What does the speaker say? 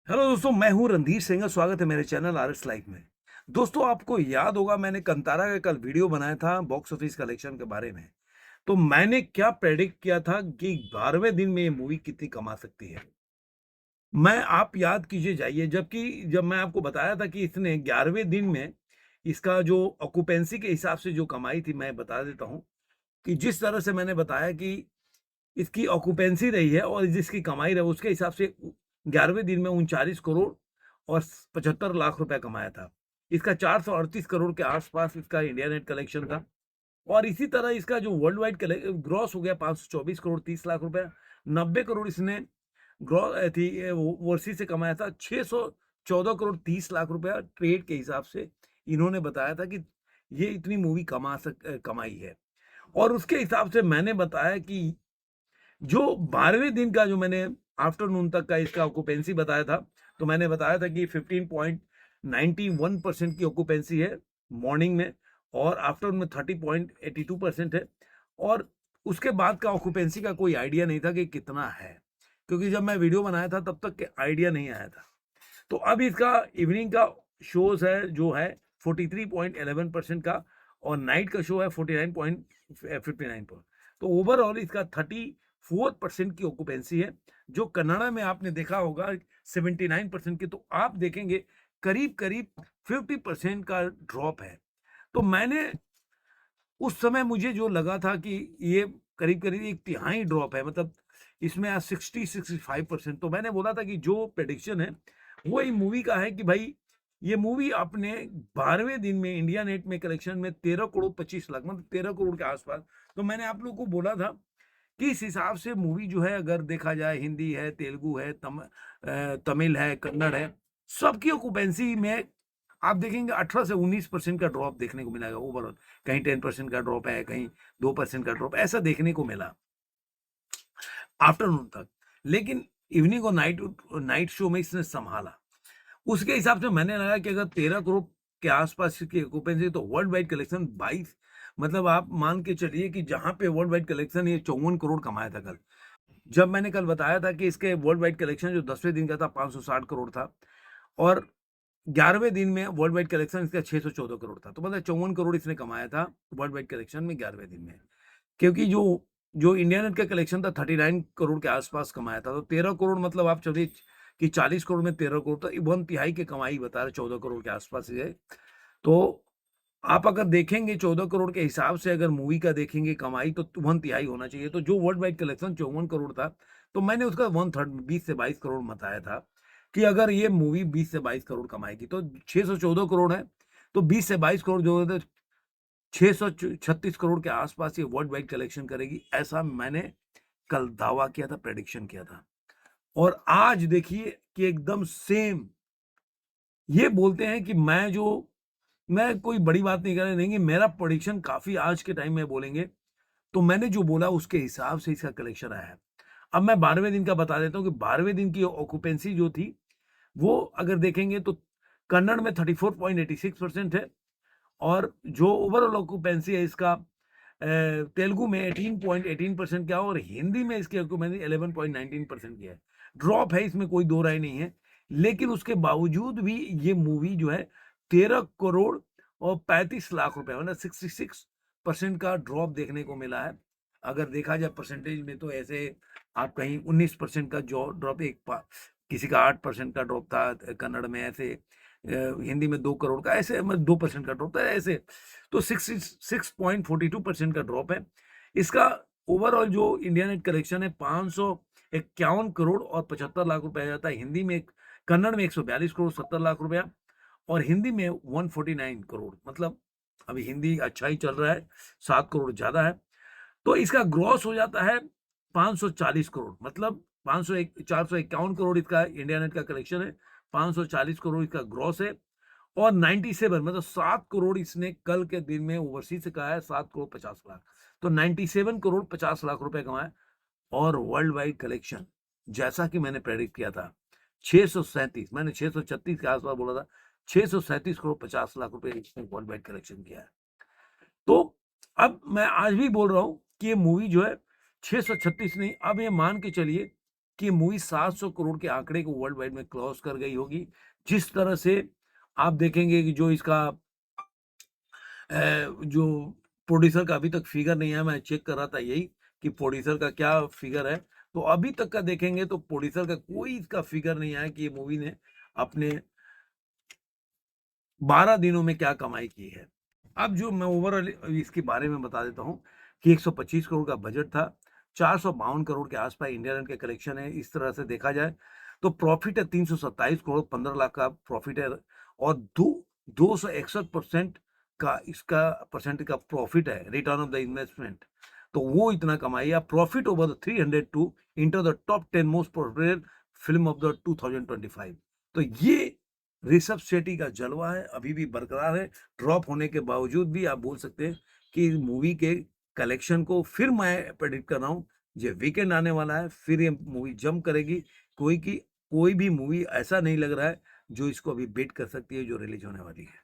Hello दोस्तों, मैं हूं रणधीर सिंह। स्वागत है मेरे चैनल आरएस लाइफ में। दोस्तों, आपको याद होगा मैंने कंतारा का कल वीडियो बनाया था बॉक्स ऑफिस कलेक्शन के बारे में। तो मैंने क्या प्रेडिक्ट किया था कि 12वें दिन में ये मूवी कितनी कमा सकती है। मैं आप याद कीजिए जाइए, जब मैं आपको बताया था कि इसने 11वें दिन में इसका जो ऑक्यूपेंसी के हिसाब से जो कमाई थी, मैं बता देता हूं कि जिस तरह से मैंने बताया कि इसकी ऑक्यूपेंसी रही है और जिसकी कमाई रही उसके हिसाब से 11वें दिन में 39 करोड़ और 75 लाख रुपए कमाया था। इसका 438 करोड़ के आसपास इसका इंडिया नेट कलेक्शन था। और इसी तरह इसका जो वर्ल्ड वाइड ग्रॉस हो गया 524 करोड़ 30 लाख रुपए। 90 करोड़ इसने ओवरसीज से कमाया था। 614 करोड़ 30 लाख रुपया ट्रेड के हिसाब से इन्होंने बताया था कि ये इतनी मूवी कमाई है। और उसके हिसाब से मैंने बताया कि जो 12वें दिन का जो मैंने आफ्टरनून तक का इसका ऑक्यूपेंसी बताया था, तो मैंने बताया था कि 15.91% की ऑक्यूपेंसी है मॉर्निंग में, और आफ्टरनून में 30.82% है। और उसके बाद का ऑक्यूपेंसी का कोई आइडिया नहीं था कि कितना है, क्योंकि जब मैं वीडियो बनाया था तब तक के आइडिया नहीं आया था। तो अब इसका इवनिंग का शोज है जो है 43.11% का, और नाइट का शो है 49.59 पर। तो ओवरऑल इसका 34% की ऑक्यूपेंसी है। जो कन्नड़ा में आपने देखा होगा 79% की, तो आप देखेंगे करीब करीब 50% का ड्रॉप है। तो मैंने उस समय मुझे जो लगा था कि ये करीब करीब एक तिहाई ड्रॉप है, मतलब इसमें 60-65%। तो मैंने बोला था कि जो प्रेडिक्शन है वो ही मूवी का है कि भाई ये मूवी अपने 12वें दिन में इंडिया नेट में कलेक्शन में 13 करोड़ 25 लाख, मतलब 13 करोड़ के आसपास। तो मैंने आप लोगों को बोला था कि इस हिसाब से मूवी जो है, अगर देखा जाए हिंदी है, तेलुगु है, तमिल है, कन्नड़ है, सबकी ऑक्यूपेंसी में आप देखेंगे 18 से 19% का ड्रॉप देखने को मिलेगा ओवरऑल। कहीं 10% का ड्रॉप है, कहीं 2% का ड्रॉप, ऐसा देखने को मिला आफ्टरनून तक। लेकिन इवनिंग और नाइट शो में इसने संभाला। उसके हिसाब से मैंने लगा कि अगर 13 करोड़ के आसपास की ऑक्यूपेंसी, तो वर्ल्ड वाइड कलेक्शन 22, मतलब आप मान के चलिए कि जहां पे वर्ल्ड वाइड कलेक्शन ये 54 करोड़ कमाया था कल। जब मैंने कल बताया था कि इसके वर्ल्ड वाइड कलेक्शन जो 10वें दिन का था 560 करोड़ था, और 11वें दिन में वर्ल्ड वाइड कलेक्शन इसका 614 करोड़ था। तो मतलब 54 करोड़ इसने कमाया था वर्ल्ड वाइड कलेक्शन में 11वें दिन में। क्योंकि जो जो इंडिया नेट का कलेक्शन था 39 करोड़ के आसपास कमाया था। तो 13 करोड़, मतलब आप चलिए कि 40 करोड़ में 13 करोड़, तो 1/3 की कमाई बता रहे, 14 करोड़ के आसपास ही है। तो आप अगर देखेंगे 14 करोड़ के हिसाब से, अगर मूवी का देखेंगे कमाई, तो 1/3 होना चाहिए। तो जो वर्ल्ड वाइड कलेक्शन 54 करोड़ था, तो मैंने उसका 1/3 20 से 22 करोड़ बताया था कि अगर ये मूवी 20 से 22 करोड़ कमाएगी, तो 614 करोड़ है, तो 20 से 22 करोड़ जो है 636 करोड़ के आसपास ये वर्ल्ड वाइड कलेक्शन करेगी, ऐसा मैंने कल दावा किया था, प्रेडिक्शन किया था। और आज देखिए कि एकदम सेम ये बोलते हैं कि मैं कोई बड़ी बात नहीं कर रहा, नहीं, मेरा प्रेडिक्शन काफी आज के टाइम में बोलेंगे, तो मैंने जो बोला उसके हिसाब से इसका कलेक्शन आया है। अब मैं 12वें दिन का बता देता हूँ कि 12वें दिन की ऑक्यूपेंसी जो थी, वो अगर देखेंगे तो कन्नड़ में 34.86% है, और जो ओवरऑल ऑक्यूपेंसी है इसका तेलुगु में 18.18% का, और हिंदी में इसकी ऑक्यूपेंसी 11.19% की है। ड्रॉप है, इसमें कोई दो राय नहीं है। लेकिन उसके बावजूद भी ये मूवी जो है 13 करोड़ और 35 लाख रुपए, मतलब 66% का ड्रॉप देखने को मिला है। अगर देखा जाए परसेंटेज में, तो ऐसे आप कहीं 19% का जो ड्रॉप, किसी का 8% का ड्रॉप था कन्नड़ में, ऐसे हिंदी में 2 करोड़ का, ऐसे 2% का ड्रॉप था ऐसे। तो 66.42% का ड्रॉप है इसका। ओवरऑल जो इंडिया नेट कलेक्शन है 551 करोड़ और 75 लाख रुपए आ जाता है हिंदी में। कन्नड़ में 142 करोड़ 70 लाख रुपया, और हिंदी में 149 करोड़, मतलब अभी हिंदी अच्छा ही चल रहा है, 7 करोड़ ज्यादा है। तो इसका ग्रॉस हो जाता है 540 करोड़, मतलब 451 करोड़ इसका इंडिया नेट का कलेक्शन है, 540 करोड़ इसका ग्रॉस है। और 97, मतलब 7 करोड़ इसने कल के दिन में ओवरसीज से कहा है, 7 करोड़ 50 लाख। तो 97 करोड़ 50 लाख रुपए कमाए। और वर्ल्ड वाइड कलेक्शन, जैसा कि मैंने प्रेडिक्ट किया था, 637, मैंने 636 के आसपास बोला था, 637 करोड़ 50 लाख रुपए इसने वर्ल्ड वाइड कलेक्शन किया है। तो अब मैं आज भी बोल रहा हूं कि ये मूवी जो है 636 नहीं, अब ये मान के चलिए कि मूवी 700 करोड़ के आंकड़े को वर्ल्ड वाइड में क्रॉस कर गई होगी। जिस तरह से आप देखेंगे कि जो इसका जो प्रोड्यूसर का अभी तक फिगर नहीं है, मैं चेक कर रहा था यही कि प्रोड्यूसर का क्या फिगर है, तो अभी तक का देखेंगे तो प्रोड्यूसर का कोई इसका फिगर नहीं आया कि ये मूवी ने अपने 12 दिनों में क्या कमाई की है। अब जो मैं ओवरऑल इसके बारे में बता देता हूँ कि 125 करोड़ का बजट था, 452 करोड़ के आसपास इंडिया रेंट के कलेक्शन है। इस तरह से देखा जाए तो प्रॉफिट है 327 करोड़, 15 लाख का प्रॉफिट है और 261% का इसका परसेंट का प्रॉफिट है, रिटर्न ऑफ द इन्वेस्टमेंट। तो वो इतना कमाई है। Profit over the 300 to enter the top 10 most profitable film of the 2025। तो ये ऋषभ शेट्टी का जलवा है, अभी भी बरकरार है। ड्रॉप होने के बावजूद भी आप बोल सकते हैं कि मूवी के कलेक्शन को फिर मैं प्रेडिक्ट कर रहा हूँ, ये वीकेंड आने वाला है, फिर ये मूवी जंप करेगी। कोई भी मूवी ऐसा नहीं लग रहा है जो इसको अभी बीट कर सकती है जो रिलीज होने वाली है।